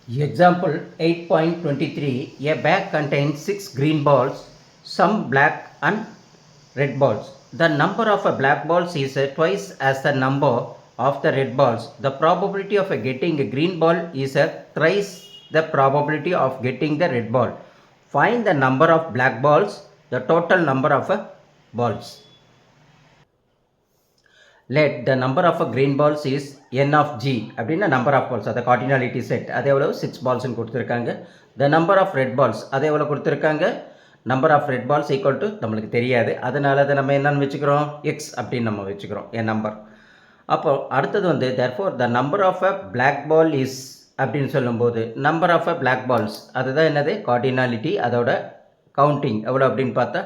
Example 8.23. A bag contains 6 green balls, some black and red balls. The number of black balls is twice as the number of the red balls. The probability of getting a green ball is thrice the probability of getting the red ball. Find the number of black balls, the total number of balls. Let the number of green balls is n of g அப்படின்னா number of balls, அது cardinality set, அது எவ்வளவு 6 balls கொடுத்துருக்காங்க. The number of red balls அது எவ்வளவு கொடுத்துருக்காங்க. number of red balls equal to நம்மளுக்கு தெரியாது, அதனால அதை நம்ம என்னன்னு வச்சுக்கிறோம், x அப்படின்னு நம்ம வச்சுக்கிறோம் என் நம்பர். அப்போ அடுத்தது வந்து therefore the number of a black ball is அப்படின்னு சொல்லும்போது number of a black balls அதுதான் என்னது cardinality, அதோட கவுண்டிங் எவ்வளோ அப்படின்னு பார்த்தா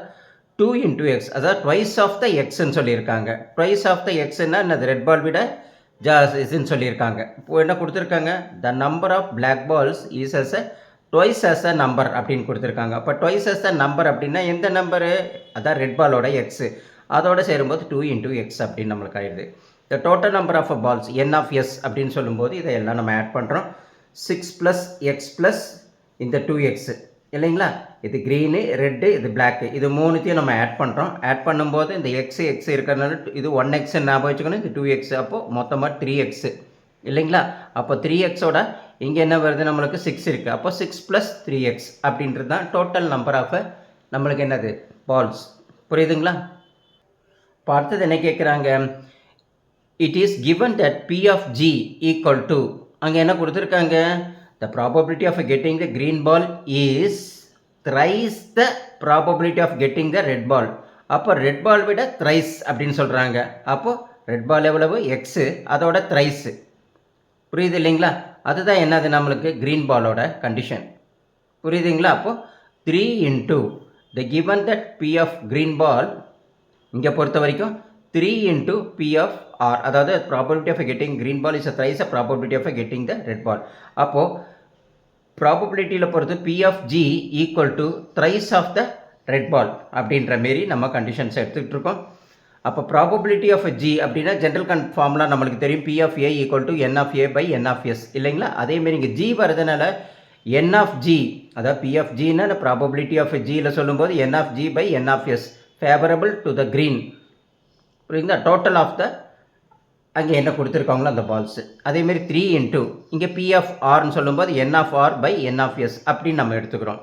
2 into x, அதாவது ட்வைஸ் ஆஃப் த எக்ஸ்ன்னு சொல்லியிருக்காங்க. ட்வைஸ் ஆஃப் த எக்ஸ்ன்னா என்னது, ரெட் பால் விட ஜாஸ்தின்னு சொல்லியிருக்காங்க. இப்போ என்ன கொடுத்துருக்காங்க, the number of black balls is as a twice as a number அப்படின்னு கொடுத்துருக்காங்க. அப்போ ட்வைஸ் அஸ் அ நம்பர் அப்படின்னா எந்த நம்பரு, அதான் ரெட் பாலோட எக்ஸு, அதோட சேரும்போது 2 into x அப்படின்னு நம்மளுக்கு ஆயிடுது. The total number of balls n of s அப்படின்னு சொல்லும்போது இதையெல்லாம் நம்ம ஆட் பண்ணுறோம். 6 + x + இந்த 2x இல்லைங்களா, இது க்ரீனு ரெட்டு இது பிளாக்கு, இது மூணுத்தையும் நம்ம ஆட் பண்ணுறோம். ஆட் பண்ணும்போது இந்த எக்ஸ் இருக்கிறதுனால இது 1x ஞாபகம் வச்சுக்கணும், இது 2x, அப்போது மொத்தமாக 3x இல்லைங்களா. அப்போ 3xோட இங்கே என்ன வருது, நம்மளுக்கு 6 இருக்குது. அப்போ 6 + 3x அப்படின்றது தான் டோட்டல் நம்பர் ஆஃப் நம்மளுக்கு என்னது பால்ஸ். புரியுதுங்களா. இப்போ அடுத்தது என்ன கேட்குறாங்க, it is given that p of g equal to, அங்கே என்ன கொடுத்துருக்காங்க, the probability of getting the green ball is thrice the probability of getting the red ball. அப்போ ரெட் பால் விட thrice அப்படின்னு சொல்கிறாங்க. அப்போ ரெட் பால் எவ்வளவு எக்ஸு, அதோட thrice. புரியுது இல்லைங்களா, அதுதான் என்னது நம்மளுக்கு க்ரீன் பாலோட கண்டிஷன். புரியுதுங்களா. அப்போது 3 into the given that p of green ball, இங்கே பொறுத்த வரைக்கும் 3 into p of r, அதாவது probability of getting green ball is a thrice a probability of getting the red ball. அப்போது ப்ராபபிலிட்டியில் பொறுத்து p of g equal to thrice of the red ball அப்படின்ற மாரி நம்ம conditions எடுத்துக்கிட்டு இருக்கோம். அப்போ ப்ராபபிலிட்டி ஆஃப் g அப்படின்னா ஜென்ரல் ஃபார்முலா நம்மளுக்கு தெரியும், p of a equal to n of a by n of s இல்லைங்களா. அதேமாரி இங்கே g வரதுனால n of g, அதாவது p of gன்னா ப்ராபபிலிட்டி ஆஃப் gயில் சொல்லும்போது n of g by n of s favourable to the green. புரியுதுங்களா. Total of the அங்கே என்ன கொடுத்துருக்காங்களோ அந்த பால்ஸு. அதேமாரி 3 into இங்கே p of rன்னு சொல்லும்போது n of r by n of s அப்படின்னு நம்ம எடுத்துக்கிறோம்.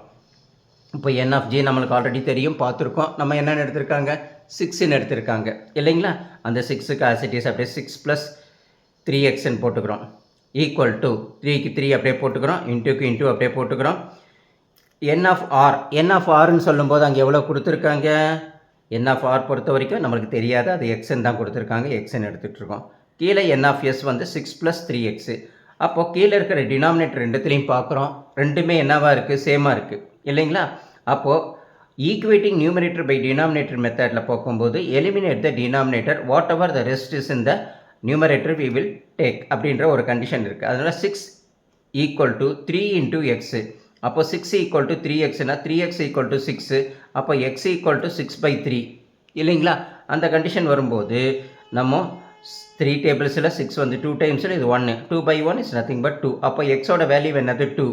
இப்போ n of g நம்மளுக்கு ஆல்ரெடி தெரியும், பார்த்துருக்கோம். நம்ம என்னென்னு எடுத்திருக்காங்க, 6ன்னு எடுத்திருக்காங்க இல்லைங்களா. அந்த 6க்கு ஆசிட்டிஸ் அப்படியே 6 + 3xன்னு போட்டுக்கிறோம். ஈக்குவல் டு 3க்கு 3 அப்படியே போட்டுக்கிறோம், இன்ட்டுக்கு இன்ட்டு அப்படியே போட்டுக்கிறோம். n of rன்னு சொல்லும்போது அங்கே எவ்வளோ கொடுத்துருக்காங்க, n of r பொறுத்த வரைக்கும் நம்மளுக்கு தெரியாது, அது எக்ஸ்ன்னு தான் கொடுத்துருக்காங்க, எக்ஸ்ன்னு எடுத்துகிட்ருக்கோம். கீழே n of s வந்து 6 + 3x. அப்போது கீழே இருக்கிற டினாமினேட்டர் ரெண்டுத்துலேயும் பார்க்குறோம், ரெண்டுமே என்னவாக இருக்குது, சேமாக இருக்குது இல்லைங்களா. அப்போது ஈக்குவேட்டிங் நியூமரேட்டர் பை டினாமினேட்டர் மெத்தடில் பார்க்கும்போது eliminate the denominator, whatever the rest is in the numerator we will take அப்படின்ற ஒரு கண்டிஷன் இருக்குது. அதனால் 6 ஈக்குவல் டு 3 into x. அப்போ 6 ஈக்குவல் டு 3xனா 3x ஈக்குவல் டு 6, அப்போ x ஈக்குவல் டு 6/3 இல்லைங்களா. அந்த கண்டிஷன் வரும்போது நம்ம 3 டேபிள்ஸில் 6 வந்து 2 டைம்ஸில் இது 1, 2/1 இஸ் நத்திங் பட் 2. அப்போ எக்ஸோட வேல்யூ என்னது 2.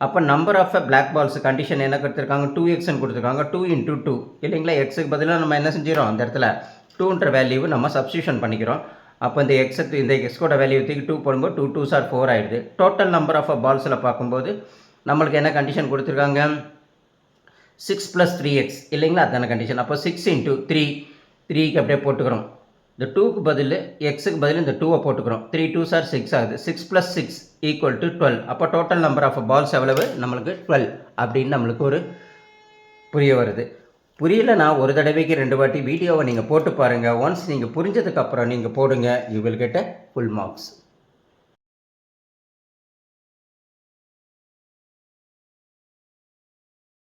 அப்போ number of black balls condition என்ன கொடுத்துருக்காங்க, 2xன்னு கொடுத்துருக்காங்க. 2 into 2 இல்லைங்களா. எக்ஸுக்கு பதிலாக நம்ம என்ன செஞ்சிடறோம், அந்த இடத்துல 2ன்ற வேல்யூவை நம்ம சப்ஸ்டியூஷன் பண்ணிக்கிறோம். அப்போ இந்த எக்ஸோட வேல்யூ தூக்கி 2 போடும்போது 2 2s are 4 ஆகிடுது. டோட்டல் நம்பர் ஆஃப் பால்ஸில் பார்க்கும்போது நம்மளுக்கு என்ன கண்டிஷன் கொடுத்துருக்காங்க, 6 + 3x இல்லைங்களா, அதான கண்டிஷன். அப்போ 6 into 3, 3க்கு அப்படியே போட்டுக்கிறோம். இந்த 2க்கு பதில் எக்ஸுக்கு பதில் இந்த 2வை போட்டுக்கிறோம். 3 2s are 6 ஆகுது. 6 + 6 ஈக்குவல் டு 12. அப்போ டோட்டல் நம்பர் ஆஃப் பால்ஸ் எவ்வளவு, நம்மளுக்கு 12 அப்படின்னு நம்மளுக்கு ஒரு புரிய வருது. புரியலைன்னா ஒரு தடவைக்கு 2 வாட்டி வீடியோவை நீங்கள் போட்டு பாருங்கள். ஒன்ஸ் நீங்கள் புரிஞ்சதுக்கப்புறம் நீங்கள் போடுங்க, you will get a full marks.